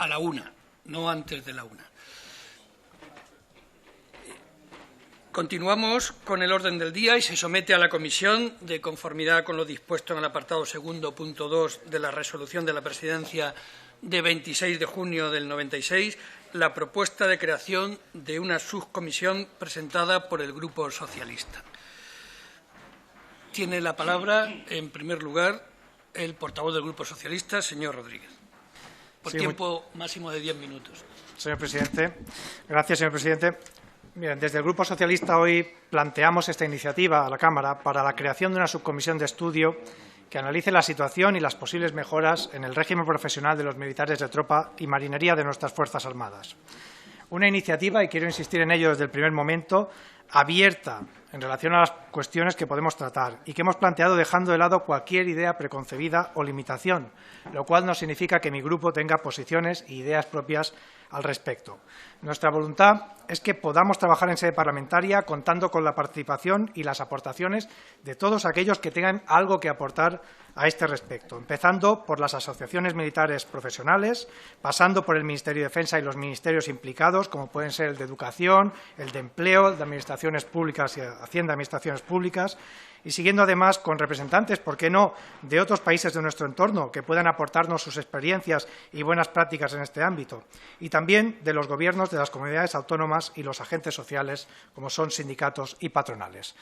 a la 1, no antes de la 1. Continuamos con el orden del día y se somete a la comisión, de conformidad con lo dispuesto en el apartado segundo, punto 2 de la resolución de la Presidencia de 26 de junio del 96, la propuesta de creación de una subcomisión presentada por el Grupo Socialista. Tiene la palabra, en primer lugar, el portavoz del Grupo Socialista, señor Rodríguez. Por tiempo máximo de 10 minutos. Señor presidente. Gracias, señor presidente. Bien, desde el Grupo Socialista hoy planteamos esta iniciativa a la Cámara para la creación de una subcomisión de estudio que analice la situación y las posibles mejoras en el régimen profesional de los militares de tropa y marinería de nuestras Fuerzas Armadas. Una iniciativa, y quiero insistir en ello desde el primer momento, abierta en relación a las cuestiones que podemos tratar y que hemos planteado dejando de lado cualquier idea preconcebida o limitación, lo cual no significa que mi grupo tenga posiciones e ideas propias al respecto. Nuestra voluntad es que podamos trabajar en sede parlamentaria contando con la participación y las aportaciones de todos aquellos que tengan algo que aportar a este respecto, empezando por las asociaciones militares profesionales, pasando por el Ministerio de Defensa y los ministerios implicados, como pueden ser el de Educación, el de Empleo, el de Administraciones Públicas y Hacienda, Administraciones Públicas, y siguiendo además con representantes, ¿por qué no?, de otros países de nuestro entorno que puedan aportarnos sus experiencias y buenas prácticas en este ámbito, y también de los gobiernos de las comunidades autónomas y los agentes sociales, como son sindicatos y patronales.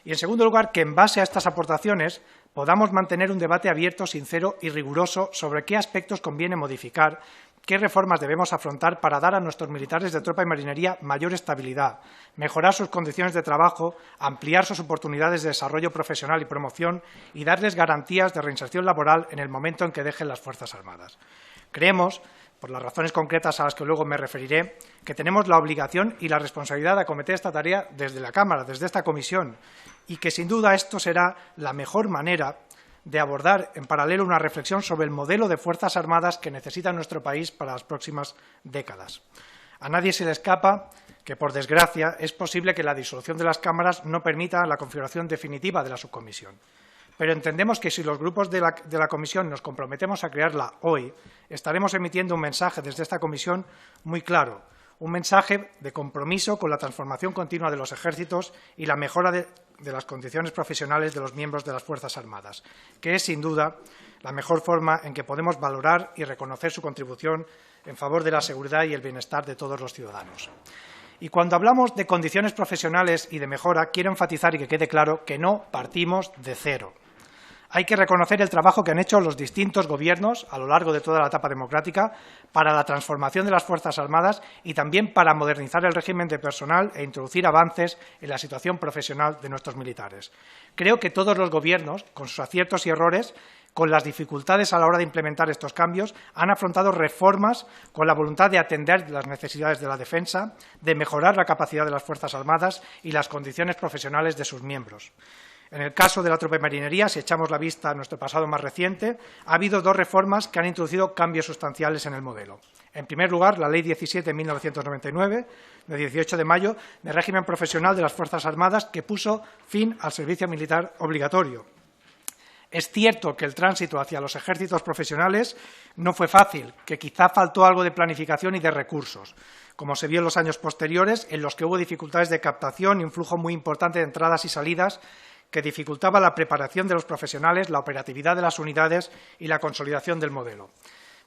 Y, en segundo lugar, que en base a estas aportaciones podamos mantener un debate abierto, sincero y riguroso sobre qué aspectos conviene modificar, qué reformas debemos afrontar para dar a nuestros militares de tropa y marinería mayor estabilidad, mejorar sus condiciones de trabajo, ampliar sus oportunidades de desarrollo profesional y promoción y darles garantías de reinserción laboral en el momento en que dejen las Fuerzas Armadas. Creemos, por las razones concretas a las que luego me referiré, que tenemos la obligación y la responsabilidad de acometer esta tarea desde la Cámara, desde esta comisión, y que sin duda esto será la mejor manera de abordar en paralelo una reflexión sobre el modelo de Fuerzas Armadas que necesita nuestro país para las próximas décadas. A nadie se le escapa que, por desgracia, es posible que la disolución de las cámaras no permita la configuración definitiva de la subcomisión. Pero entendemos que si los grupos de la comisión nos comprometemos a crearla hoy, estaremos emitiendo un mensaje desde esta comisión muy claro, un mensaje de compromiso con la transformación continua de los ejércitos y la mejora de las condiciones profesionales de los miembros de las Fuerzas Armadas, que es, sin duda, la mejor forma en que podemos valorar y reconocer su contribución en favor de la seguridad y el bienestar de todos los ciudadanos. Y cuando hablamos de condiciones profesionales y de mejora, quiero enfatizar y que quede claro que no partimos de cero. Hay que reconocer el trabajo que han hecho los distintos gobiernos a lo largo de toda la etapa democrática para la transformación de las Fuerzas Armadas y también para modernizar el régimen de personal e introducir avances en la situación profesional de nuestros militares. Creo que todos los gobiernos, con sus aciertos y errores, con las dificultades a la hora de implementar estos cambios, han afrontado reformas con la voluntad de atender las necesidades de la defensa, de mejorar la capacidad de las Fuerzas Armadas y las condiciones profesionales de sus miembros. En el caso de la tropa y marinería, si echamos la vista a nuestro pasado más reciente, ha habido dos reformas que han introducido cambios sustanciales en el modelo. En primer lugar, la Ley 17 de 1999, de 18 de mayo, de régimen profesional de las Fuerzas Armadas, que puso fin al servicio militar obligatorio. Es cierto que el tránsito hacia los ejércitos profesionales no fue fácil, que quizá faltó algo de planificación y de recursos, como se vio en los años posteriores, en los que hubo dificultades de captación y un flujo muy importante de entradas y salidas que dificultaba la preparación de los profesionales, la operatividad de las unidades y la consolidación del modelo.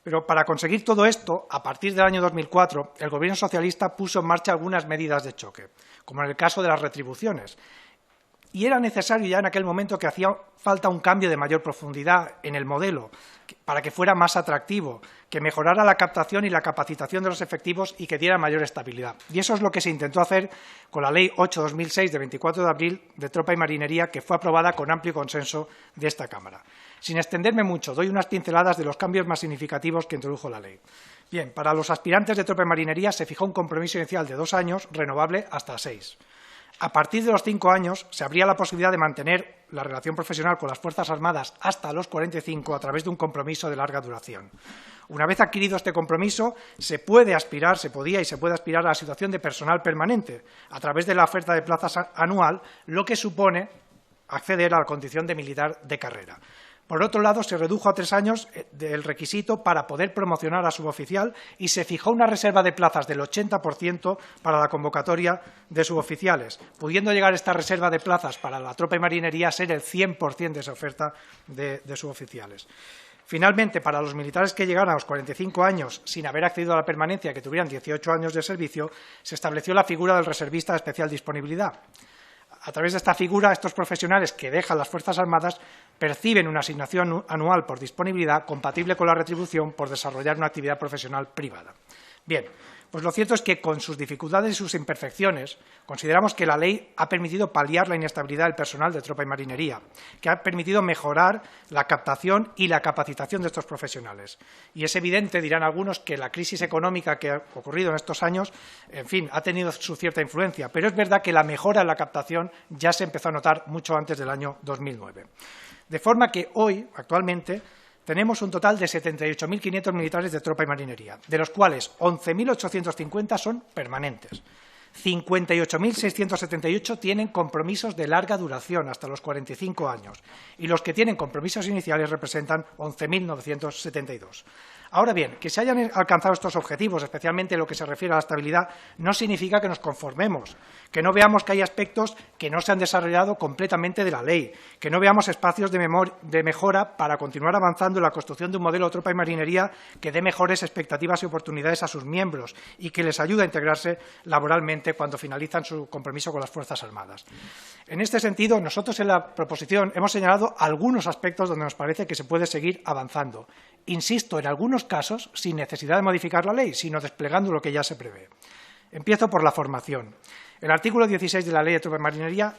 Pero para conseguir todo esto, a partir del año 2004, el Gobierno socialista puso en marcha algunas medidas de choque, como en el caso de las retribuciones. Y era necesario ya en aquel momento que hacía falta un cambio de mayor profundidad en el modelo, para que fuera más atractivo, que mejorara la captación y la capacitación de los efectivos y que diera mayor estabilidad. Y eso es lo que se intentó hacer con la Ley 8/2006 de 24 de abril de Tropa y Marinería, que fue aprobada con amplio consenso de esta Cámara. Sin extenderme mucho, doy unas pinceladas de los cambios más significativos que introdujo la ley. Bien, para los aspirantes de Tropa y Marinería se fijó un compromiso inicial de 2 años, renovable hasta 6. A partir de los 5 años se abría la posibilidad de mantener la relación profesional con las Fuerzas Armadas hasta los 45 a través de un compromiso de larga duración. Una vez adquirido este compromiso, se puede aspirar a la situación de personal permanente a través de la oferta de plazas anual, lo que supone acceder a la condición de militar de carrera. Por otro lado, se redujo a 3 años el requisito para poder promocionar a suboficial y se fijó una reserva de plazas del 80% para la convocatoria de suboficiales, pudiendo llegar esta reserva de plazas para la tropa y marinería a ser el 100% de esa oferta de suboficiales. Finalmente, para los militares que llegaran a los 45 años sin haber accedido a la permanencia, que tuvieran 18 años de servicio, se estableció la figura del reservista de especial disponibilidad. A través de esta figura, estos profesionales que dejan las Fuerzas Armadas perciben una asignación anual por disponibilidad compatible con la retribución por desarrollar una actividad profesional privada. Bien, pues lo cierto es que, con sus dificultades y sus imperfecciones, consideramos que la ley ha permitido paliar la inestabilidad del personal de tropa y marinería, que ha permitido mejorar la captación y la capacitación de estos profesionales. Y es evidente, dirán algunos, que la crisis económica que ha ocurrido en estos años, en fin, ha tenido su cierta influencia, pero es verdad que la mejora en la captación ya se empezó a notar mucho antes del año 2009. De forma que hoy, actualmente, tenemos un total de 78.500 militares de tropa y marinería, de los cuales 11.850 son permanentes. 58.678 tienen compromisos de larga duración, hasta los 45 años, y los que tienen compromisos iniciales representan 11.972. Ahora bien, que se hayan alcanzado estos objetivos, especialmente en lo que se refiere a la estabilidad, no significa que nos conformemos, que no veamos que hay aspectos que no se han desarrollado completamente de la ley, que no veamos espacios de mejora para continuar avanzando en la construcción de un modelo de tropa y marinería que dé mejores expectativas y oportunidades a sus miembros y que les ayude a integrarse laboralmente cuando finalizan su compromiso con las Fuerzas Armadas. En este sentido, nosotros en la proposición hemos señalado algunos aspectos donde nos parece que se puede seguir avanzando. Insisto, en algunos casos sin necesidad de modificar la ley, sino desplegando lo que ya se prevé. Empiezo por la formación. El artículo 16 de la Ley de Tropa y Marinería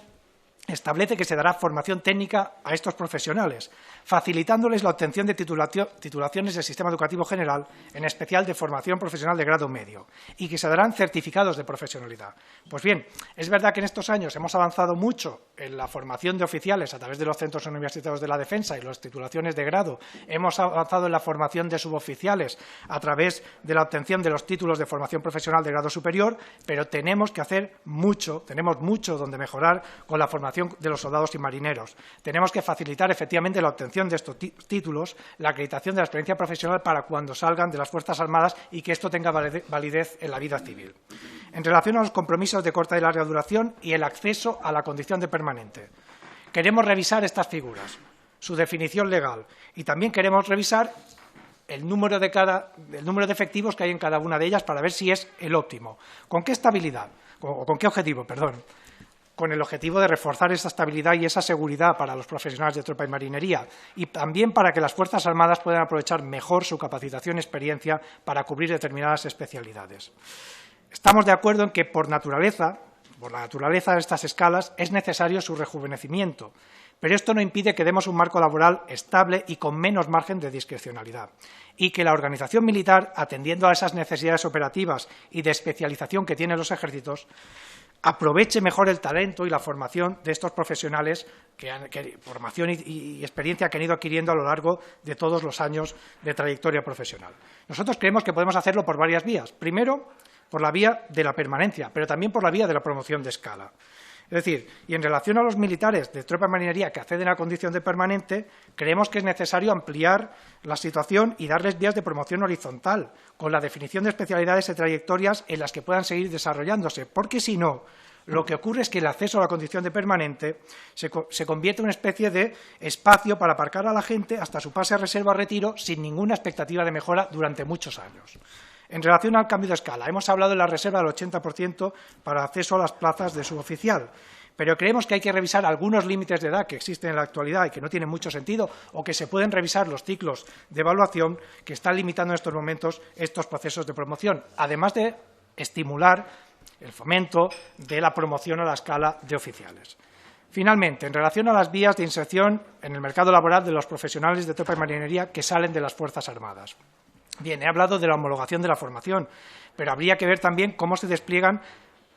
establece que se dará formación técnica a estos profesionales, facilitándoles la obtención de titulaciones del sistema educativo general, en especial de formación profesional de grado medio, y que se darán certificados de profesionalidad. Pues bien, es verdad que en estos años hemos avanzado mucho en la formación de oficiales a través de los centros universitarios de la defensa y las titulaciones de grado, hemos avanzado en la formación de suboficiales a través de la obtención de los títulos de formación profesional de grado superior, pero tenemos que hacer mucho, tenemos mucho donde mejorar con la formación de los soldados y marineros. Tenemos que facilitar efectivamente la obtención de estos títulos, la acreditación de la experiencia profesional para cuando salgan de las Fuerzas Armadas y que esto tenga validez en la vida civil. En relación a los compromisos de corta y larga duración y el acceso a la condición de permanente, queremos revisar estas figuras, su definición legal, y también queremos revisar el número de efectivos que hay en cada una de ellas para ver si es el óptimo. ¿Con qué estabilidad? ¿O con qué objetivo? Perdón. Con el objetivo de reforzar esa estabilidad y esa seguridad para los profesionales de tropa y marinería, y también para que las Fuerzas Armadas puedan aprovechar mejor su capacitación y experiencia para cubrir determinadas especialidades. Estamos de acuerdo en que, por la naturaleza de estas escalas, es necesario su rejuvenecimiento, pero esto no impide que demos un marco laboral estable y con menos margen de discrecionalidad, y que la organización militar, atendiendo a esas necesidades operativas y de especialización que tienen los ejércitos, aproveche mejor el talento y la formación de estos profesionales, formación y experiencia que han ido adquiriendo a lo largo de todos los años de trayectoria profesional. Nosotros creemos que podemos hacerlo por varias vías. Primero, por la vía de la permanencia, pero también por la vía de la promoción de escala. Es decir, y en relación a los militares de tropa y marinería que acceden a la condición de permanente, creemos que es necesario ampliar la situación y darles vías de promoción horizontal, con la definición de especialidades y trayectorias en las que puedan seguir desarrollándose, porque si no, lo que ocurre es que el acceso a la condición de permanente se convierte en una especie de espacio para aparcar a la gente hasta su pase a reserva o retiro sin ninguna expectativa de mejora durante muchos años. En relación al cambio de escala, hemos hablado de la reserva del 80% para acceso a las plazas de suboficial, pero creemos que hay que revisar algunos límites de edad que existen en la actualidad y que no tienen mucho sentido, o que se pueden revisar los ciclos de evaluación que están limitando en estos momentos estos procesos de promoción, además de estimular el fomento de la promoción a la escala de oficiales. Finalmente, en relación a las vías de inserción en el mercado laboral de los profesionales de tropa y marinería que salen de las Fuerzas Armadas. Bien, he hablado de la homologación de la formación, pero habría que ver también cómo se despliegan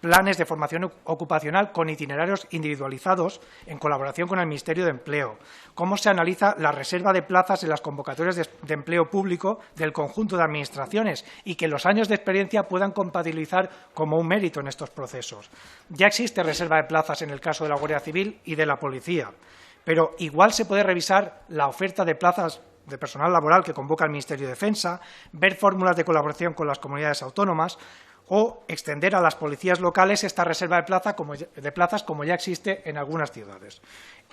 planes de formación ocupacional con itinerarios individualizados en colaboración con el Ministerio de Empleo, cómo se analiza la reserva de plazas en las convocatorias de empleo público del conjunto de administraciones y que los años de experiencia puedan compatibilizar como un mérito en estos procesos. Ya existe reserva de plazas en el caso de la Guardia Civil y de la Policía, pero igual se puede revisar la oferta de plazas de personal laboral que convoca el Ministerio de Defensa, ver fórmulas de colaboración con las comunidades autónomas o extender a las policías locales esta reserva de plazas como ya existe en algunas ciudades.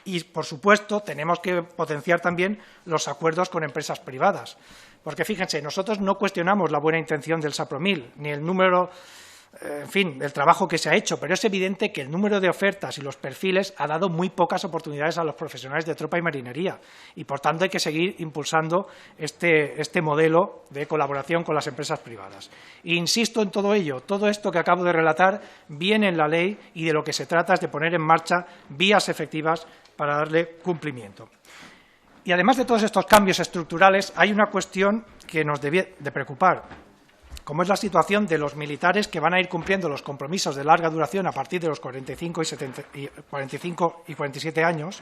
Y, por supuesto, tenemos que potenciar también los acuerdos con empresas privadas, porque, fíjense, nosotros no cuestionamos la buena intención del Sapromil, ni el número, en fin, del trabajo que se ha hecho, pero es evidente que el número de ofertas y los perfiles ha dado muy pocas oportunidades a los profesionales de tropa y marinería y, por tanto, hay que seguir impulsando este modelo de colaboración con las empresas privadas. E insisto en todo ello, todo esto que acabo de relatar viene en la ley y de lo que se trata es de poner en marcha vías efectivas para darle cumplimiento. Y además de todos estos cambios estructurales, hay una cuestión que nos debe de preocupar, como es la situación de los militares que van a ir cumpliendo los compromisos de larga duración a partir de los 45 y 47 años,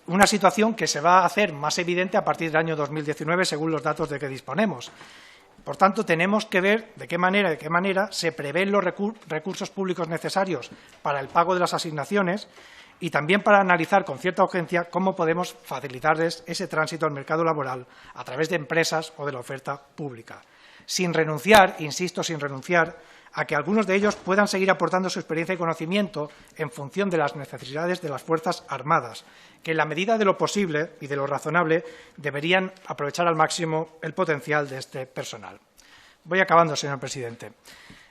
una situación que se va a hacer más evidente a partir del año 2019, según los datos de que disponemos. Por tanto, tenemos que ver de qué manera se prevén los recursos públicos necesarios para el pago de las asignaciones y también para analizar con cierta urgencia cómo podemos facilitarles ese tránsito al mercado laboral a través de empresas o de la oferta pública. Sin renunciar, insisto, sin renunciar, a que algunos de ellos puedan seguir aportando su experiencia y conocimiento en función de las necesidades de las Fuerzas Armadas, que en la medida de lo posible y de lo razonable deberían aprovechar al máximo el potencial de este personal. Voy acabando, señor presidente.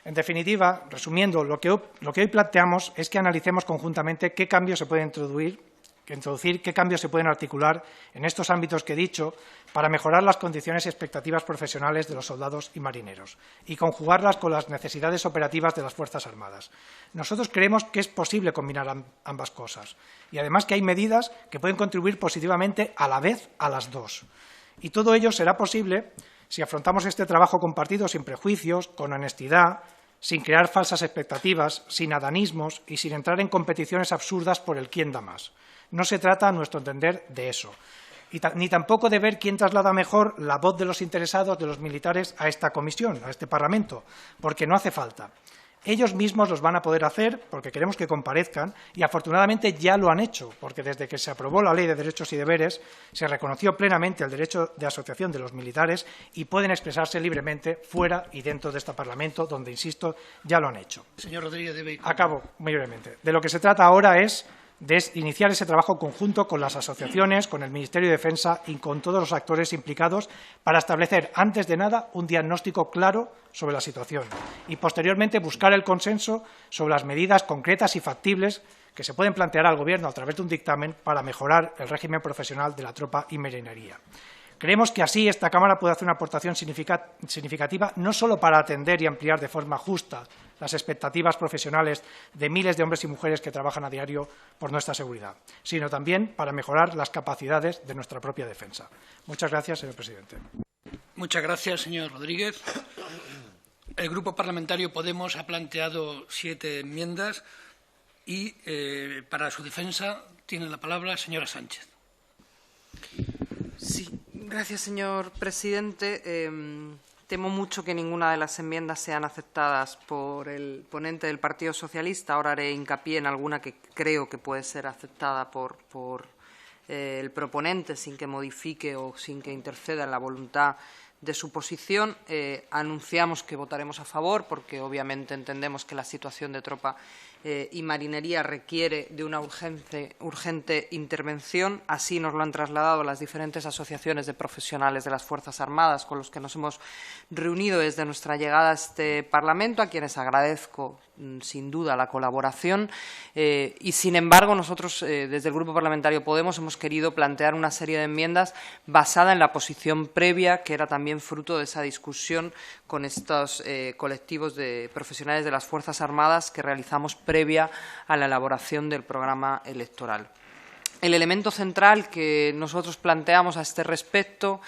En definitiva, resumiendo, lo que hoy planteamos es que analicemos conjuntamente qué cambios se pueden introducir, qué cambios se pueden articular en estos ámbitos que he dicho para mejorar las condiciones y expectativas profesionales de los soldados y marineros y conjugarlas con las necesidades operativas de las Fuerzas Armadas. Nosotros creemos que es posible combinar ambas cosas y además que hay medidas que pueden contribuir positivamente a la vez a las dos. Y todo ello será posible si afrontamos este trabajo compartido sin prejuicios, con honestidad, sin crear falsas expectativas, sin adanismos y sin entrar en competiciones absurdas por el quién da más. No se trata, a nuestro entender, de eso, ni tampoco de ver quién traslada mejor la voz de los interesados, de los militares, a esta comisión, a este Parlamento, porque no hace falta. Ellos mismos los van a poder hacer porque queremos que comparezcan y, afortunadamente, ya lo han hecho, porque desde que se aprobó la Ley de Derechos y Deberes se reconoció plenamente el derecho de asociación de los militares y pueden expresarse libremente fuera y dentro de este Parlamento, donde, insisto, ya lo han hecho. Señor Rodríguez, debe... Acabo muy brevemente. De lo que se trata ahora es de iniciar ese trabajo conjunto con las asociaciones, con el Ministerio de Defensa y con todos los actores implicados para establecer, antes de nada, un diagnóstico claro sobre la situación y, posteriormente, buscar el consenso sobre las medidas concretas y factibles que se pueden plantear al Gobierno a través de un dictamen para mejorar el régimen profesional de la tropa y marinería. Creemos que así esta Cámara puede hacer una aportación significativa no solo para atender y ampliar de forma justa las expectativas profesionales de miles de hombres y mujeres que trabajan a diario por nuestra seguridad, sino también para mejorar las capacidades de nuestra propia defensa. Muchas gracias, señor presidente. Muchas gracias, señor Rodríguez. El Grupo Parlamentario Podemos ha planteado 7 enmiendas y, para su defensa, tiene la palabra la señora Sánchez. Sí, gracias, señor presidente. Temo mucho que ninguna de las enmiendas sean aceptadas por el ponente del Partido Socialista. Ahora haré hincapié en alguna que creo que puede ser aceptada por el proponente sin que modifique o sin que interceda en la voluntad de su posición. Anunciamos que votaremos a favor porque obviamente entendemos que la situación de tropa y marinería requiere de una urgente intervención. Así nos lo han trasladado las diferentes asociaciones de profesionales de las Fuerzas Armadas con los que nos hemos reunido desde nuestra llegada a este Parlamento, a quienes agradezco sin duda la colaboración. Y, sin embargo, nosotros desde el Grupo Parlamentario Podemos hemos querido plantear una serie de enmiendas basada en la posición previa, que era también fruto de esa discusión con estos colectivos de profesionales de las Fuerzas Armadas que realizamos previa a la elaboración del programa electoral. El elemento central que nosotros planteamos a este respecto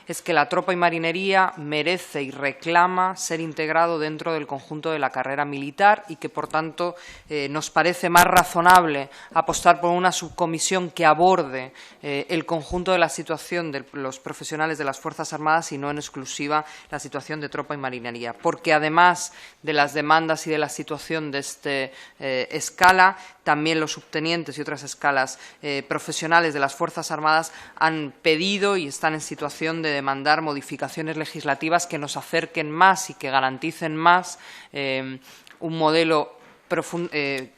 es que la tropa y marinería merece y reclama ser integrado dentro del conjunto de la carrera militar y que, por tanto, nos parece más razonable apostar por una subcomisión que aborde el conjunto de la situación de los profesionales de las Fuerzas Armadas y no en exclusiva la situación de tropa y marinería. Porque, además de las demandas y de la situación de esta escala, también los subtenientes y otras escalas profesionales de las Fuerzas Armadas han pedido y están en situación de demandar modificaciones legislativas que nos acerquen más y que garanticen más un modelo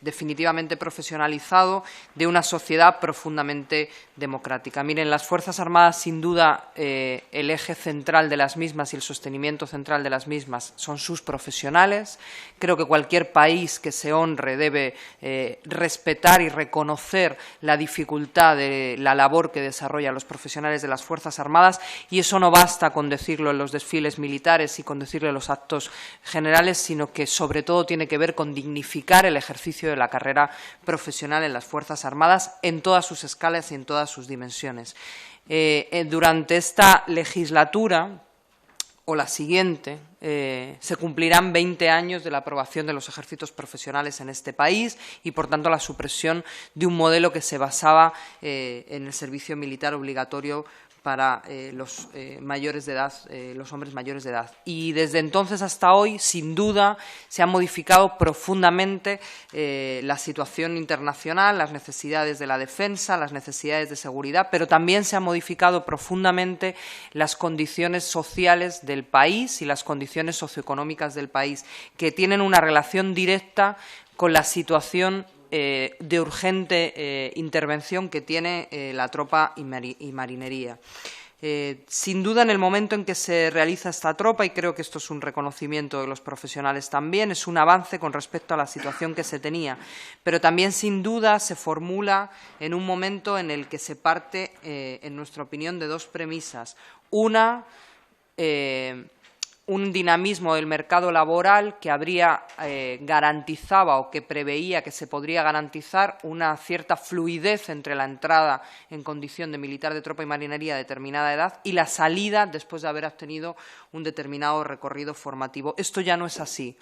definitivamente profesionalizado de una sociedad profundamente democrática. Miren, las Fuerzas Armadas, sin duda, el eje central de las mismas y el sostenimiento central de las mismas son sus profesionales. Creo que cualquier país que se honre debe respetar y reconocer la dificultad de la labor que desarrollan los profesionales de las Fuerzas Armadas, y eso no basta con decirlo en los desfiles militares y con decirlo en los actos generales, sino que sobre todo tiene que ver con dignificar el ejercicio de la carrera profesional en las Fuerzas Armadas en todas sus escalas y en todas sus dimensiones. Durante esta legislatura o la siguiente se cumplirán 20 años de la aprobación de los ejércitos profesionales en este país y, por tanto, la supresión de un modelo que se basaba en el servicio militar obligatorio para los mayores de edad, los hombres mayores de edad. Y desde entonces hasta hoy, sin duda, se ha modificado profundamente la situación internacional, las necesidades de la defensa, las necesidades de seguridad, pero también se han modificado profundamente las condiciones sociales del país y las condiciones socioeconómicas del país, que tienen una relación directa con la situación de urgente intervención que tiene la tropa y marinería. Sin duda, en el momento en que se realiza esta tropa, y creo que esto es un reconocimiento de los profesionales también, es un avance con respecto a la situación que se tenía, pero también sin duda se formula en un momento en el que se parte, en nuestra opinión, de dos premisas. Una, un dinamismo del mercado laboral que garantizaba o que preveía que se podría garantizar una cierta fluidez entre la entrada en condición de militar de tropa y marinería a determinada edad y la salida después de haber obtenido un determinado recorrido formativo. Esto ya no es así.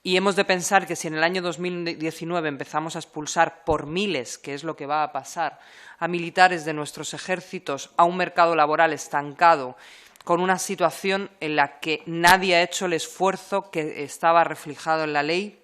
Y hemos de pensar que si en el año 2019 empezamos a expulsar por miles, que es lo que va a pasar, a militares de nuestros ejércitos a un mercado laboral estancado, con una situación en la que nadie ha hecho el esfuerzo que estaba reflejado en la ley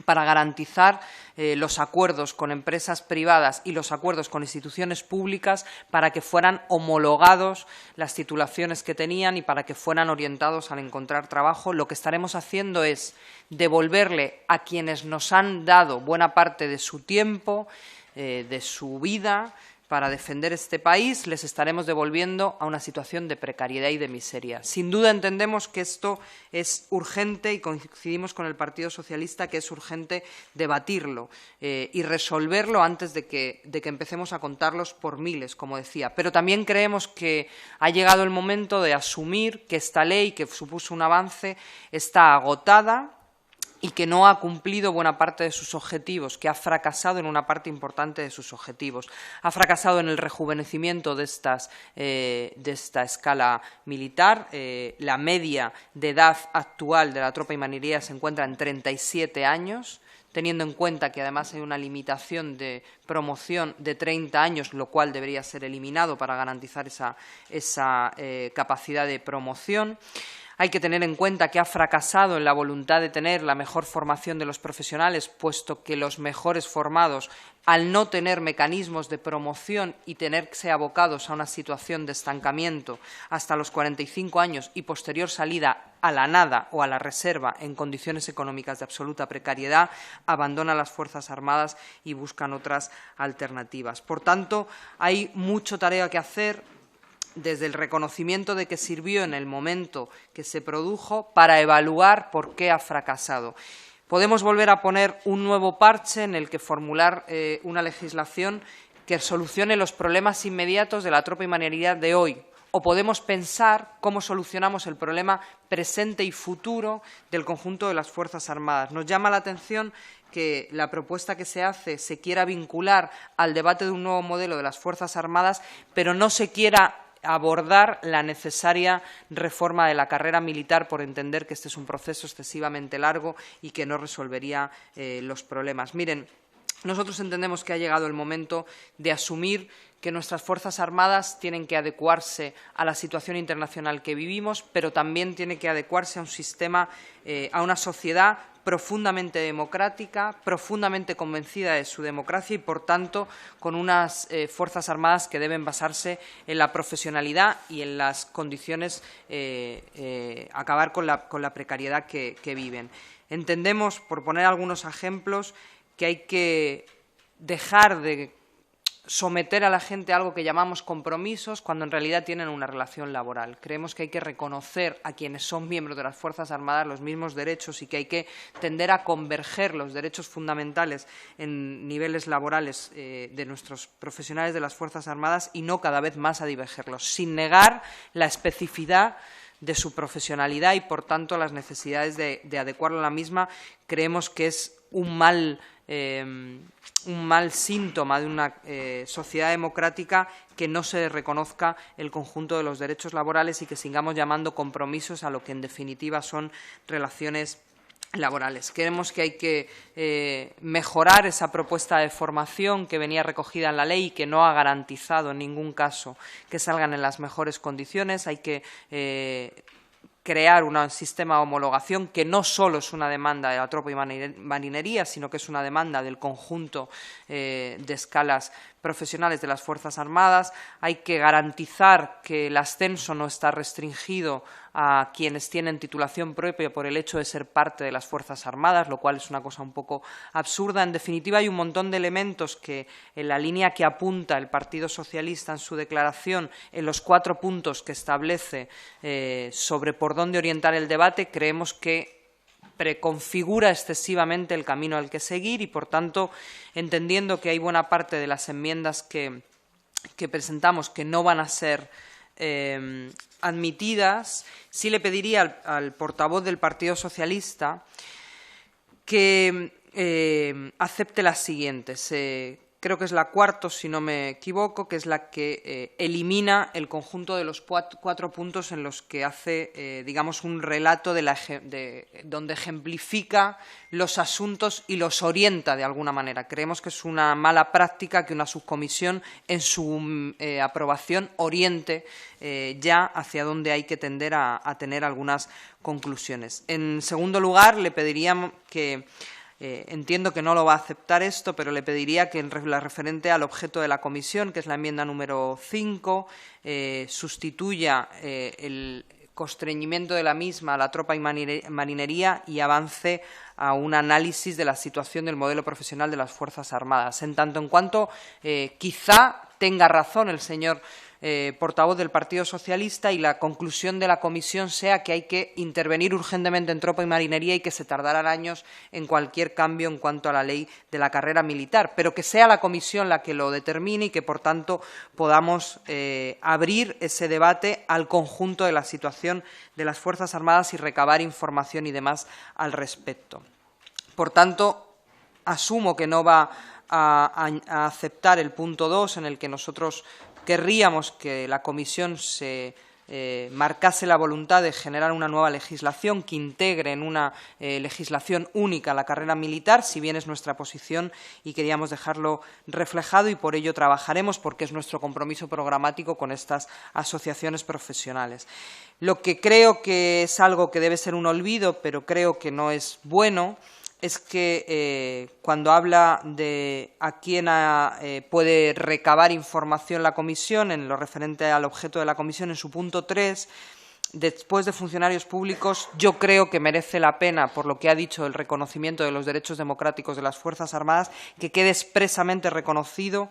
para garantizar los acuerdos con empresas privadas y los acuerdos con instituciones públicas para que fueran homologados las titulaciones que tenían y para que fueran orientados al encontrar trabajo. Lo que estaremos haciendo es devolverle a quienes nos han dado buena parte de su tiempo, de su vida, para defender este país, les estaremos devolviendo a una situación de precariedad y de miseria. Sin duda entendemos que esto es urgente y coincidimos con el Partido Socialista que es urgente debatirlo y resolverlo antes de que empecemos a contarlos por miles, como decía. Pero también creemos que ha llegado el momento de asumir que esta ley, que supuso un avance, está agotada y que no ha cumplido buena parte de sus objetivos, que ha fracasado en una parte importante de sus objetivos. Ha fracasado en el rejuvenecimiento de esta escala militar. La media de edad actual de la tropa y marinería se encuentra en 37 años, teniendo en cuenta que además hay una limitación de promoción de 30 años, lo cual debería ser eliminado para garantizar esa capacidad de promoción. Hay que tener en cuenta que ha fracasado en la voluntad de tener la mejor formación de los profesionales, puesto que los mejores formados, al no tener mecanismos de promoción y tenerse abocados a una situación de estancamiento hasta los 45 años y posterior salida a la nada o a la reserva en condiciones económicas de absoluta precariedad, abandonan las Fuerzas Armadas y buscan otras alternativas. Por tanto, hay mucha tarea que hacer, desde el reconocimiento de que sirvió en el momento que se produjo para evaluar por qué ha fracasado. Podemos volver a poner un nuevo parche en el que formular una legislación que solucione los problemas inmediatos de la tropa y marinería de hoy, o podemos pensar cómo solucionamos el problema presente y futuro del conjunto de las Fuerzas Armadas. Nos llama la atención que la propuesta que se hace se quiera vincular al debate de un nuevo modelo de las Fuerzas Armadas, pero no se quiera abordar la necesaria reforma de la carrera militar por entender que este es un proceso excesivamente largo y que no resolvería los problemas. Miren, nosotros entendemos que ha llegado el momento de asumir que nuestras Fuerzas Armadas tienen que adecuarse a la situación internacional que vivimos, pero también tiene que adecuarse a un sistema, a una sociedad profundamente democrática, profundamente convencida de su democracia y, por tanto, con unas Fuerzas Armadas que deben basarse en la profesionalidad y en las condiciones, acabar con la precariedad que viven. Entendemos, por poner algunos ejemplos, que hay que dejar de someter a la gente a algo que llamamos compromisos cuando en realidad tienen una relación laboral. Creemos que hay que reconocer a quienes son miembros de las Fuerzas Armadas los mismos derechos y que hay que tender a converger los derechos fundamentales en niveles laborales de nuestros profesionales de las Fuerzas Armadas y no cada vez más a divergerlos, sin negar la especificidad de su profesionalidad y, por tanto, las necesidades de adecuarla a la misma. Creemos que es un mal síntoma de una sociedad democrática que no se reconozca el conjunto de los derechos laborales y que sigamos llamando compromisos a lo que en definitiva son relaciones laborales. Creemos que hay que mejorar esa propuesta de formación que venía recogida en la ley y que no ha garantizado en ningún caso que salgan en las mejores condiciones. Hay que crear un sistema de homologación que no solo es una demanda de la tropa y marinería, sino que es una demanda del conjunto de escalas profesionales de las Fuerzas Armadas. Hay que garantizar que el ascenso no está restringido a quienes tienen titulación propia por el hecho de ser parte de las Fuerzas Armadas, lo cual es una cosa un poco absurda. En definitiva, hay un montón de elementos que, en la línea que apunta el Partido Socialista en su declaración, en los 4 puntos que establece sobre por dónde orientar el debate, creemos que preconfigura excesivamente el camino al que seguir y, por tanto, entendiendo que hay buena parte de las enmiendas que presentamos que no van a ser admitidas, sí le pediría al portavoz del Partido Socialista que acepte las siguientes. Creo que es la 4ª, si no me equivoco, que es la que elimina el conjunto de los 4 puntos en los que hace, digamos, un relato donde ejemplifica los asuntos y los orienta de alguna manera. Creemos que es una mala práctica que una subcomisión en su aprobación oriente ya hacia dónde hay que tender a tener algunas conclusiones. En segundo lugar, le pediríamos que entiendo que no lo va a aceptar esto, pero le pediría que en la referente al objeto de la comisión, que es la enmienda número 5, sustituya el constreñimiento de la misma a la tropa y marinería y avance a un análisis de la situación del modelo profesional de las Fuerzas Armadas. En tanto en cuanto quizá tenga razón el señor portavoz del Partido Socialista y la conclusión de la comisión sea que hay que intervenir urgentemente en tropa y marinería y que se tardarán años en cualquier cambio en cuanto a la ley de la carrera militar, pero que sea la comisión la que lo determine y que, por tanto, podamos abrir ese debate al conjunto de la situación de las Fuerzas Armadas y recabar información y demás al respecto. Por tanto, asumo que no va a aceptar el punto 2, en el que nosotros querríamos que la comisión se marcase la voluntad de generar una nueva legislación que integre en una legislación única la carrera militar, si bien es nuestra posición y queríamos dejarlo reflejado y por ello trabajaremos porque es nuestro compromiso programático con estas asociaciones profesionales. Lo que creo que es algo que debe ser un olvido, pero creo que no es bueno, es que cuando habla de a quién puede recabar información la comisión, en lo referente al objeto de la comisión, en su punto 3, después de funcionarios públicos, yo creo que merece la pena, por lo que ha dicho el reconocimiento de los derechos democráticos de las Fuerzas Armadas, que quede expresamente reconocido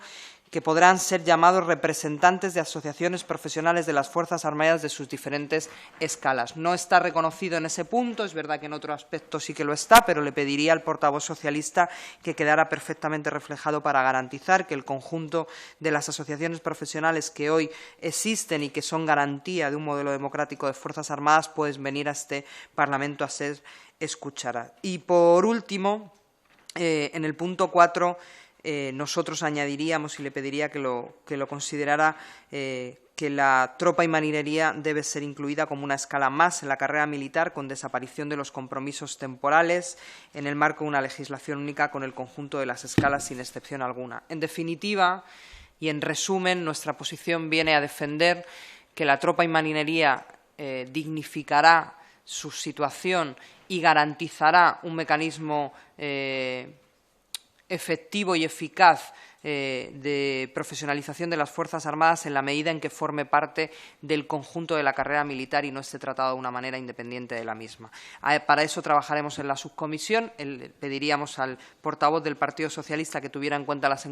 que podrán ser llamados representantes de asociaciones profesionales de las Fuerzas Armadas de sus diferentes escalas. No está reconocido en ese punto, es verdad que en otro aspecto sí que lo está, pero le pediría al portavoz socialista que quedara perfectamente reflejado para garantizar que el conjunto de las asociaciones profesionales que hoy existen y que son garantía de un modelo democrático de Fuerzas Armadas pueden venir a este Parlamento a ser escuchadas. Y, por último, en el punto 4, nosotros añadiríamos y le pediría que lo considerara que la tropa y marinería debe ser incluida como una escala más en la carrera militar, con desaparición de los compromisos temporales en el marco de una legislación única con el conjunto de las escalas sin excepción alguna. En definitiva y en resumen, nuestra posición viene a defender que la tropa y marinería dignificará su situación y garantizará un mecanismo efectivo y eficaz de profesionalización de las Fuerzas Armadas en la medida en que forme parte del conjunto de la carrera militar y no esté tratado de una manera independiente de la misma. Para eso trabajaremos en la subcomisión. Pediríamos al portavoz del Partido Socialista que tuviera en cuenta las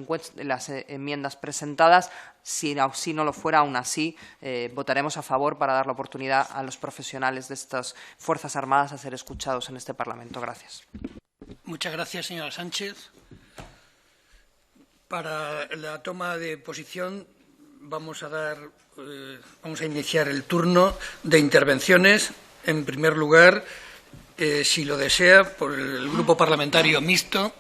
enmiendas presentadas. Si no lo fuera, aún así, votaremos a favor para dar la oportunidad a los profesionales de estas Fuerzas Armadas a ser escuchados en este Parlamento. Gracias. Muchas gracias, señora Sánchez. Para la toma de posición vamos a iniciar el turno de intervenciones. En primer lugar, si lo desea, por el Grupo Parlamentario Mixto.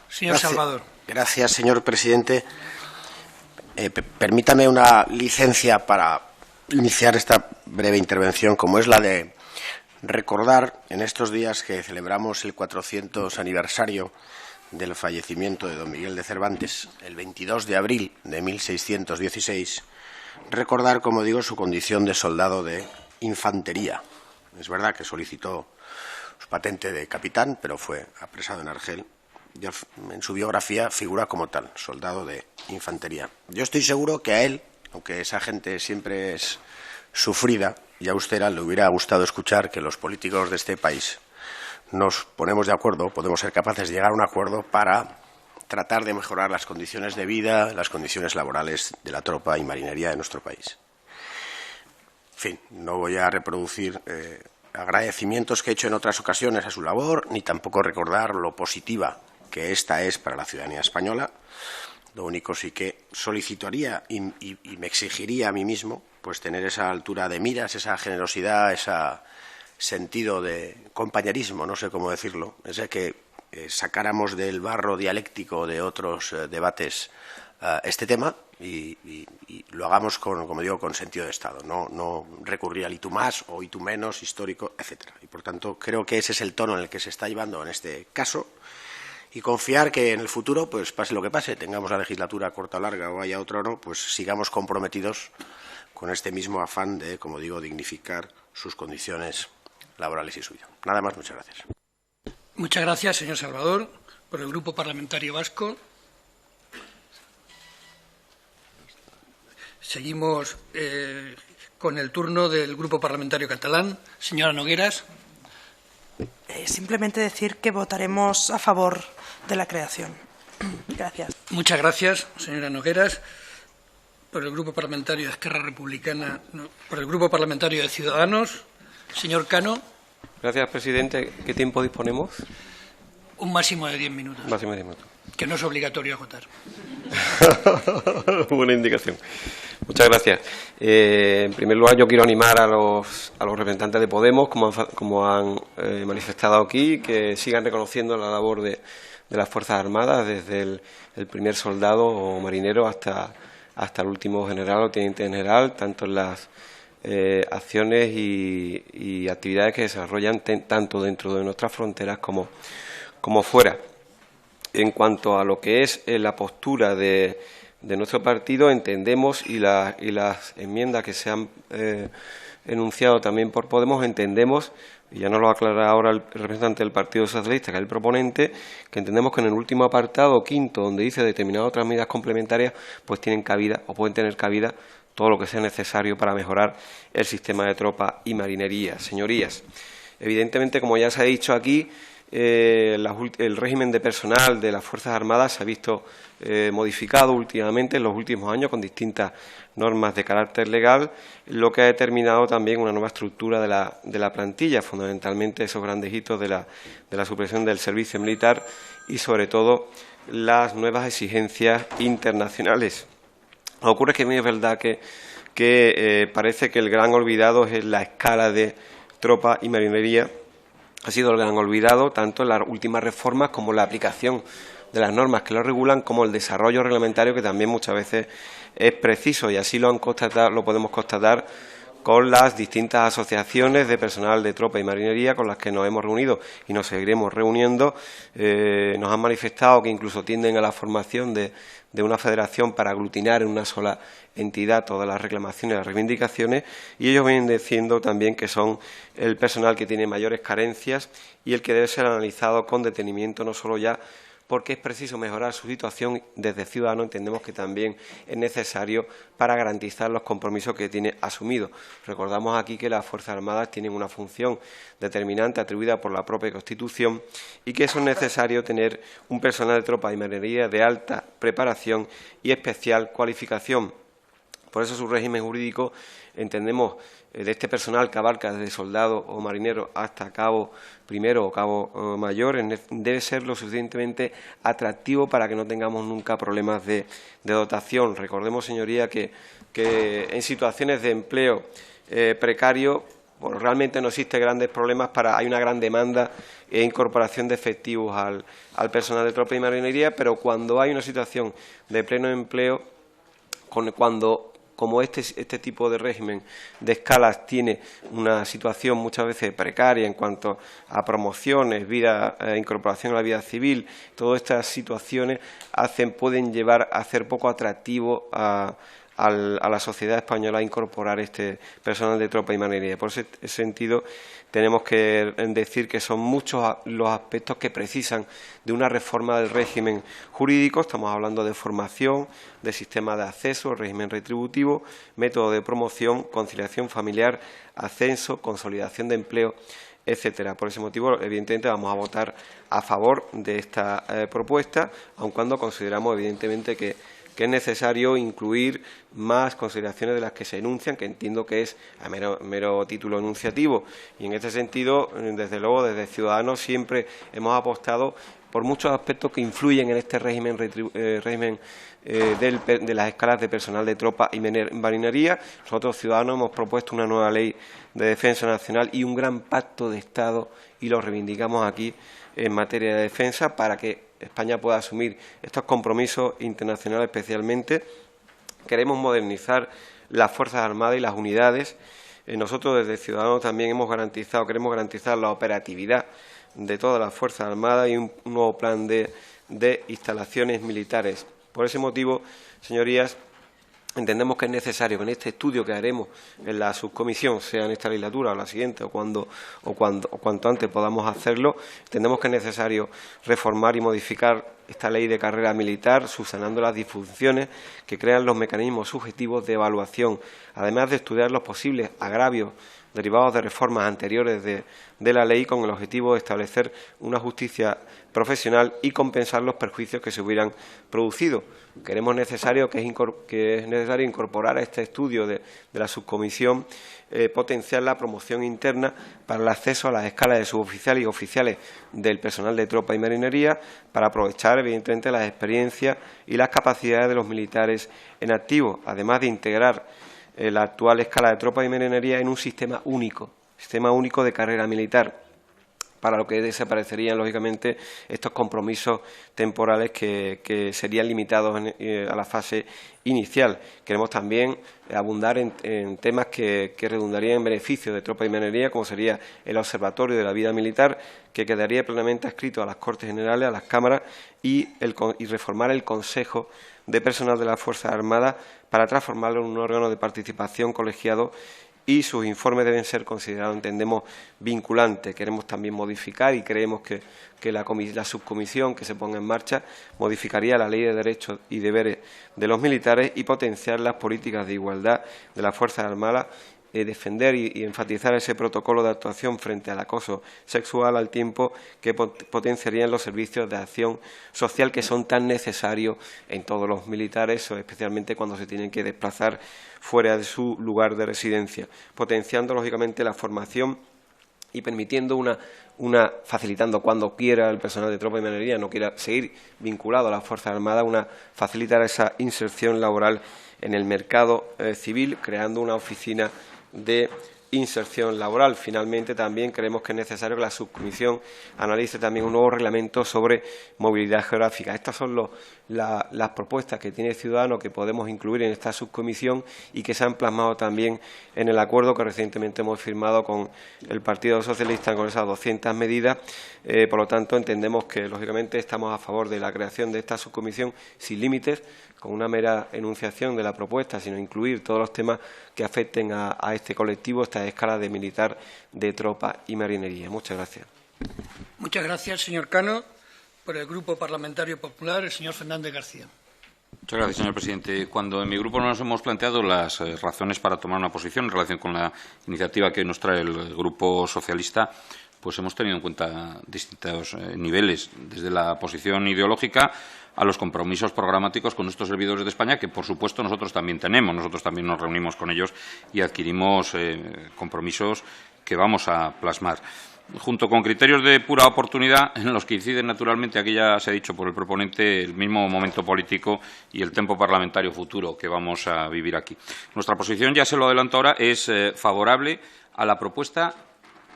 Señor Salvador. Gracias, señor presidente. Permítame una licencia para iniciar esta breve intervención, como es la de recordar en estos días que celebramos el 400 aniversario del fallecimiento de don Miguel de Cervantes, el 22 de abril de 1616, recordar, como digo, su condición de soldado de infantería. Es verdad que solicitó su patente de capitán, pero fue apresado en Argel. Y en su biografía figura como tal, soldado de infantería. Yo estoy seguro que a él, aunque esa gente siempre es sufrida y austera, le hubiera gustado escuchar que los políticos de este país nos ponemos de acuerdo, podemos ser capaces de llegar a un acuerdo para tratar de mejorar las condiciones de vida, las condiciones laborales de la tropa y marinería de nuestro país. En fin, no voy a reproducir agradecimientos que he hecho en otras ocasiones a su labor, ni tampoco recordar lo positiva que esta es para la ciudadanía española. Lo único sí que solicitaría y me exigiría a mí mismo pues tener esa altura de miras, esa generosidad, ese sentido de compañerismo, no sé cómo decirlo, es de que sacáramos del barro dialéctico de otros debates este tema y lo hagamos como digo, con sentido de Estado, no recurrir al y tú más o y tú menos, histórico, etcétera. Y por tanto creo que ese es el tono en el que se está llevando en este caso y confiar que en el futuro, pues pase lo que pase, tengamos la legislatura corta o larga o haya otra o no, pues sigamos comprometidos con este mismo afán de, como digo, dignificar sus condiciones laborales y su vida. Nada más, muchas gracias. Muchas gracias, señor Salvador. Por el Grupo Parlamentario Vasco. Seguimos con el turno del Grupo Parlamentario Catalán. Señora Nogueras. Simplemente decir que votaremos a favor de la creación. Gracias. Muchas gracias, señora Nogueras. Por el Grupo Parlamentario de Esquerra Republicana, por el Grupo Parlamentario de Ciudadanos. Señor Cano. Gracias, presidente. ¿Qué tiempo disponemos? Un máximo de 10 minutos. Máximo de 10 minutos. Que no es obligatorio agotar. Buena indicación. Muchas gracias. En primer lugar, yo quiero animar a los representantes de Podemos, como han manifestado aquí, que sigan reconociendo la labor de las Fuerzas Armadas, desde el primer soldado o marinero hasta el último general o teniente general, tanto en las acciones y actividades que desarrollan tanto dentro de nuestras fronteras como fuera. En cuanto a lo que es la postura de nuestro partido, entendemos, y las enmiendas que se han enunciado también por Podemos, entendemos, y ya nos lo aclara ahora el representante del Partido Socialista, que es el proponente, que entendemos que en el último apartado, quinto, donde dice determinadas otras medidas complementarias, pues tienen cabida o pueden tener cabida todo lo que sea necesario para mejorar el sistema de tropa y marinería. Señorías, evidentemente, como ya se ha dicho aquí, el régimen de personal de las Fuerzas Armadas se ha visto modificado últimamente en los últimos años con distintas normas de carácter legal, lo que ha determinado también una nueva estructura de la plantilla, fundamentalmente esos grandes hitos de la supresión del servicio militar y, sobre todo, las nuevas exigencias internacionales. Lo que ocurre es que a mí es verdad que parece que el gran olvidado es la escala de tropa y marinería. Ha sido el gran olvidado tanto en las últimas reformas como en la aplicación de las normas que lo regulan como el desarrollo reglamentario, que también muchas veces es preciso, y así lo podemos constatar con las distintas asociaciones de personal de tropa y marinería con las que nos hemos reunido y nos seguiremos reuniendo. Nos han manifestado que incluso tienden a la formación de una federación para aglutinar en una sola entidad todas las reclamaciones y las reivindicaciones, y ellos vienen diciendo también que son el personal que tiene mayores carencias y el que debe ser analizado con detenimiento, no solo ya porque es preciso mejorar su situación. Desde Ciudadanos entendemos que también es necesario para garantizar los compromisos que tiene asumidos. Recordamos aquí que las Fuerzas Armadas tienen una función determinante atribuida por la propia Constitución y que eso es necesario tener un personal de tropa y marinería de alta preparación y especial cualificación. Por eso su régimen jurídico, entendemos, de este personal que abarca desde soldado o marinero hasta cabo primero o cabo mayor, debe ser lo suficientemente atractivo para que no tengamos nunca problemas de dotación. Recordemos, señoría, que en situaciones de empleo precario, bueno, realmente no existen grandes problemas, hay una gran demanda e incorporación de efectivos al personal de tropa y marinería, pero cuando hay una situación de pleno empleo, como este tipo de régimen de escalas tiene una situación muchas veces precaria en cuanto a promociones, incorporación a la vida civil, todas estas situaciones pueden llevar a hacer poco atractivo a la sociedad española incorporar este personal de tropa y marinería. Por ese sentido, tenemos que decir que son muchos los aspectos que precisan de una reforma del régimen jurídico. Estamos hablando de formación, de sistema de acceso, régimen retributivo, método de promoción, conciliación familiar, ascenso, consolidación de empleo, etcétera. Por ese motivo, evidentemente, vamos a votar a favor de esta propuesta, aun cuando consideramos, evidentemente, que es necesario incluir más consideraciones de las que se enuncian, que entiendo que es a mero título enunciativo. Y en este sentido, desde luego, desde Ciudadanos siempre hemos apostado por muchos aspectos que influyen en este régimen de las escalas de personal de tropa y marinería. Nosotros, Ciudadanos, hemos propuesto una nueva ley de defensa nacional y un gran pacto de Estado, y lo reivindicamos aquí en materia de defensa, para que España pueda asumir estos compromisos internacionales especialmente. Queremos modernizar las Fuerzas Armadas y las unidades. Nosotros desde Ciudadanos también queremos garantizar la operatividad de todas las Fuerzas Armadas y un nuevo plan de instalaciones militares. Por ese motivo, señorías, entendemos que es necesario que en este estudio que haremos en la subcomisión, sea en esta legislatura o la siguiente, o cuanto antes podamos hacerlo, entendemos que es necesario reformar y modificar esta ley de carrera militar, subsanando las disfunciones que crean los mecanismos subjetivos de evaluación, además de estudiar los posibles agravios derivados de reformas anteriores de la ley, con el objetivo de establecer una justicia profesional y compensar los perjuicios que se hubieran producido. Creemos que es necesario incorporar a este estudio de la subcomisión, potenciar la promoción interna para el acceso a las escalas de suboficiales y oficiales del personal de tropa y marinería, para aprovechar, evidentemente, las experiencias y las capacidades de los militares en activo, además de integrar la actual escala de tropa y marinería en un sistema único de carrera militar, para lo que desaparecerían, lógicamente, estos compromisos temporales que serían limitados a la fase inicial. Queremos también abundar en temas que redundarían en beneficio de tropa y marinería, como sería el Observatorio de la Vida Militar, que quedaría plenamente adscrito a las Cortes Generales, a las cámaras, y reformar el Consejo de Personal de las Fuerzas Armadas para transformarlo en un órgano de participación colegiado, y sus informes deben ser considerados, entendemos, vinculantes. Queremos también modificar, y creemos que la subcomisión que se ponga en marcha modificaría la Ley de Derechos y Deberes de los Militares y potenciar las políticas de igualdad de las Fuerzas Armadas, defender y enfatizar ese protocolo de actuación frente al acoso sexual, al tiempo que potenciarían los servicios de acción social que son tan necesarios en todos los militares, especialmente cuando se tienen que desplazar fuera de su lugar de residencia, potenciando lógicamente la formación y permitiendo facilitando cuando quiera el personal de tropa y marinería no quiera seguir vinculado a las Fuerzas Armadas, facilitar esa inserción laboral en el mercado civil, creando una oficina de inserción laboral. Finalmente, también creemos que es necesario que la subcomisión analice también un nuevo reglamento sobre movilidad geográfica. Estas son las propuestas que tiene Ciudadanos que podemos incluir en esta subcomisión y que se han plasmado también en el acuerdo que recientemente hemos firmado con el Partido Socialista con esas 200 medidas. Por lo tanto, entendemos que, lógicamente, estamos a favor de la creación de esta subcomisión sin límites, con una mera enunciación de la propuesta, sino incluir todos los temas que afecten a este colectivo, esta escala de militar, de tropa y marinería. Muchas gracias. Muchas gracias, señor Cano. Por el Grupo Parlamentario Popular, el señor Fernández García. Muchas gracias, señor presidente. Cuando en mi grupo nos hemos planteado las razones para tomar una posición en relación con la iniciativa que hoy nos trae el Grupo Socialista, pues hemos tenido en cuenta distintos niveles, desde la posición ideológica a los compromisos programáticos con nuestros servidores de España, que, por supuesto, nosotros también tenemos. Nosotros también nos reunimos con ellos y adquirimos compromisos que vamos a plasmar, junto con criterios de pura oportunidad en los que inciden, naturalmente, aquí ya se ha dicho por el proponente, el mismo momento político y el tiempo parlamentario futuro que vamos a vivir aquí. Nuestra posición, ya se lo adelanto ahora, es favorable a la propuesta,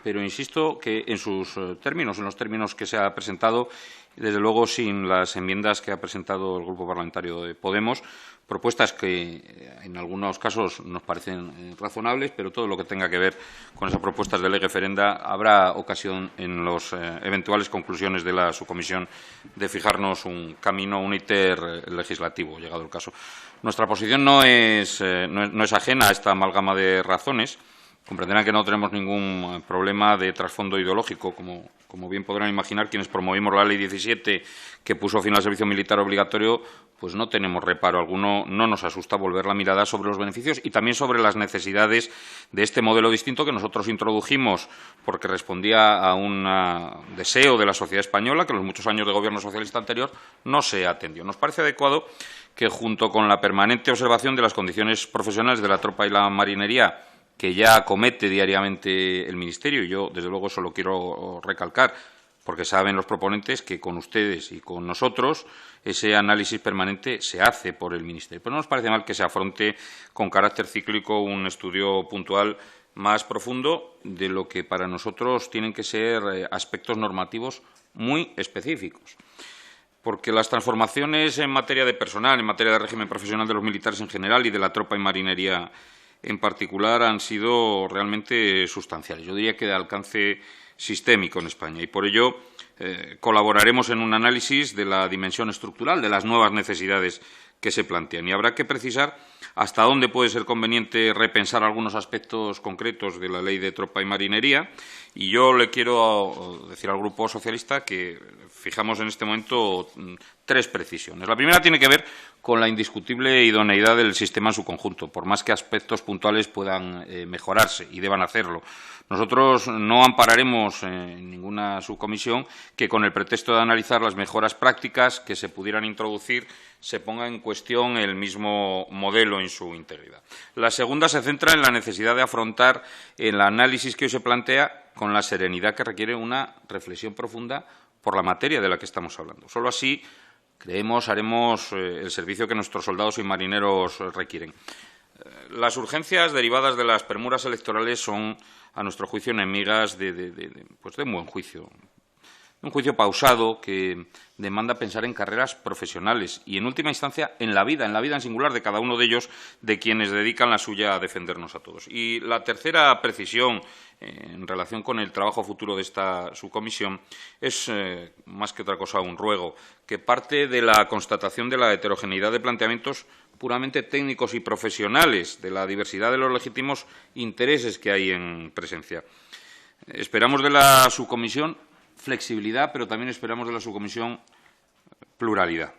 pero insisto que en sus términos, en los términos que se ha presentado, desde luego sin las enmiendas que ha presentado el Grupo Parlamentario de Podemos, propuestas que en algunos casos nos parecen razonables, pero todo lo que tenga que ver con esas propuestas de ley referenda habrá ocasión en las eventuales conclusiones de la subcomisión de fijarnos un camino, un íter legislativo, llegado el caso. Nuestra posición no es ajena a esta amalgama de razones. Comprenderán que no tenemos ningún problema de trasfondo ideológico, como bien podrán imaginar quienes promovimos la Ley 17 que puso fin al servicio militar obligatorio, pues no tenemos reparo alguno, no nos asusta volver la mirada sobre los beneficios y también sobre las necesidades de este modelo distinto que nosotros introdujimos porque respondía a un deseo de la sociedad española que en los muchos años de gobierno socialista anterior no se atendió. Nos parece adecuado que, junto con la permanente observación de las condiciones profesionales de la tropa y la marinería, que ya acomete diariamente el Ministerio, y yo, desde luego, eso lo quiero recalcar, porque saben los proponentes que con ustedes y con nosotros ese análisis permanente se hace por el Ministerio. Pero no nos parece mal que se afronte con carácter cíclico un estudio puntual más profundo de lo que para nosotros tienen que ser aspectos normativos muy específicos. Porque las transformaciones en materia de personal, en materia de régimen profesional de los militares en general y de la tropa y marinería en particular han sido realmente sustanciales. Yo diría que de alcance sistémico en España y por ello colaboraremos en un análisis de la dimensión estructural de las nuevas necesidades que se plantean y habrá que precisar hasta dónde puede ser conveniente repensar algunos aspectos concretos de la Ley de Tropa y Marinería y yo le quiero decir al Grupo Socialista que fijamos en este momento 3 precisiones. La primera tiene que ver con la indiscutible idoneidad del sistema en su conjunto, por más que aspectos puntuales puedan mejorarse y deban hacerlo. Nosotros no ampararemos en ninguna subcomisión que, con el pretexto de analizar las mejoras prácticas que se pudieran introducir, se ponga en cuestión el mismo modelo en su integridad. La segunda se centra en la necesidad de afrontar el análisis que hoy se plantea con la serenidad que requiere una reflexión profunda por la materia de la que estamos hablando. Solo así, creemos, haremos el servicio que nuestros soldados y marineros requieren. Las urgencias derivadas de las permuras electorales son, a nuestro juicio, enemigas de un buen juicio. Un juicio pausado que demanda pensar en carreras profesionales y, en última instancia, en la vida en singular de cada uno de ellos, de quienes dedican la suya a defendernos a todos. Y la tercera precisión en relación con el trabajo futuro de esta subcomisión es, más que otra cosa, un ruego que parte de la constatación de la heterogeneidad de planteamientos puramente técnicos y profesionales, de la diversidad de los legítimos intereses que hay en presencia. Esperamos de la subcomisión flexibilidad, pero también esperamos de la subcomisión pluralidad.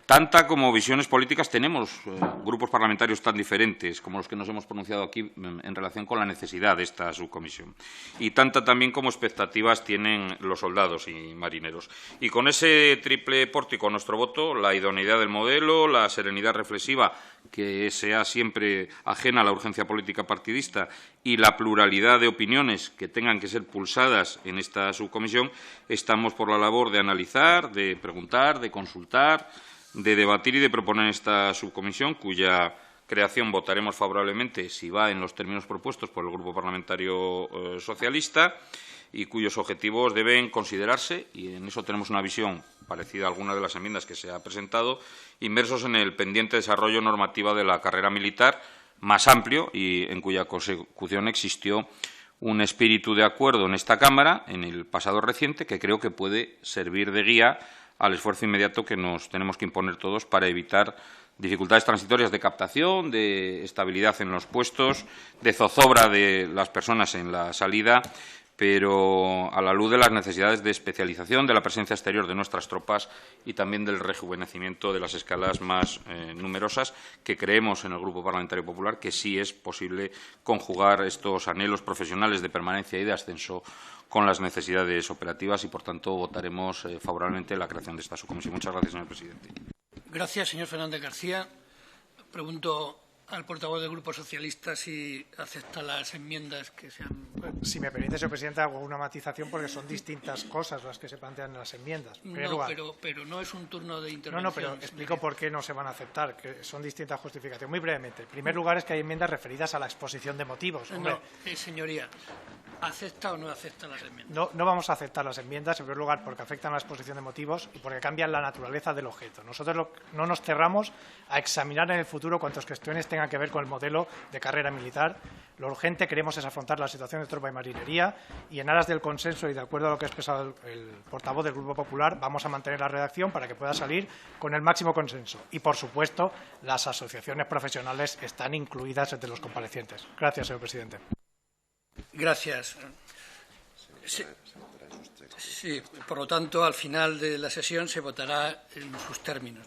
Tanta como visiones políticas tenemos grupos parlamentarios tan diferentes como los que nos hemos pronunciado aquí en relación con la necesidad de esta subcomisión. Y tanta también como expectativas tienen los soldados y marineros. Y con ese triple pórtico a nuestro voto, la idoneidad del modelo, la serenidad reflexiva, que sea siempre ajena a la urgencia política partidista, y la pluralidad de opiniones que tengan que ser pulsadas en esta subcomisión, estamos por la labor de analizar, de preguntar, de consultar, de debatir y de proponer esta subcomisión, cuya creación votaremos favorablemente si va en los términos propuestos por el Grupo Parlamentario Socialista y cuyos objetivos deben considerarse, y en eso tenemos una visión parecida a alguna de las enmiendas que se ha presentado, inmersos en el pendiente desarrollo normativa de la carrera militar más amplio y en cuya consecución existió un espíritu de acuerdo en esta Cámara en el pasado reciente que creo que puede servir de guía al esfuerzo inmediato que nos tenemos que imponer todos para evitar dificultades transitorias de captación, de estabilidad en los puestos, de zozobra de las personas en la salida, pero a la luz de las necesidades de especialización, de la presencia exterior de nuestras tropas y también del rejuvenecimiento de las escalas más numerosas, que creemos en el Grupo Parlamentario Popular que sí es posible conjugar estos anhelos profesionales de permanencia y de ascenso con las necesidades operativas y, por tanto, votaremos favorablemente la creación de esta subcomisión. Muchas gracias, señor presidente. Gracias, señor Fernández García. Pregunto al portavoz del Grupo Socialista si acepta las enmiendas que se han... Si me permite, señor presidente, hago una matización porque son distintas cosas las que se plantean en las enmiendas. Pero no es un turno de intervención. No, pero explico por qué no se van a aceptar, que son distintas justificaciones. Muy brevemente. En primer lugar, es que hay enmiendas referidas a la exposición de motivos. No, señoría, ¿acepta o no acepta las enmiendas? No vamos a aceptar las enmiendas, en primer lugar, porque afectan a la exposición de motivos y porque cambian la naturaleza del objeto. Nosotros no nos cerramos a examinar en el futuro cuantas cuestiones tengan que ver con el modelo de carrera militar. Lo urgente queremos es afrontar la situación de tropa y marinería y, en aras del consenso y de acuerdo a lo que ha expresado el portavoz del Grupo Popular, vamos a mantener la redacción para que pueda salir con el máximo consenso. Y, por supuesto, las asociaciones profesionales están incluidas entre los comparecientes. Gracias, señor presidente. Gracias. Sí, por lo tanto, al final de la sesión se votará en sus términos.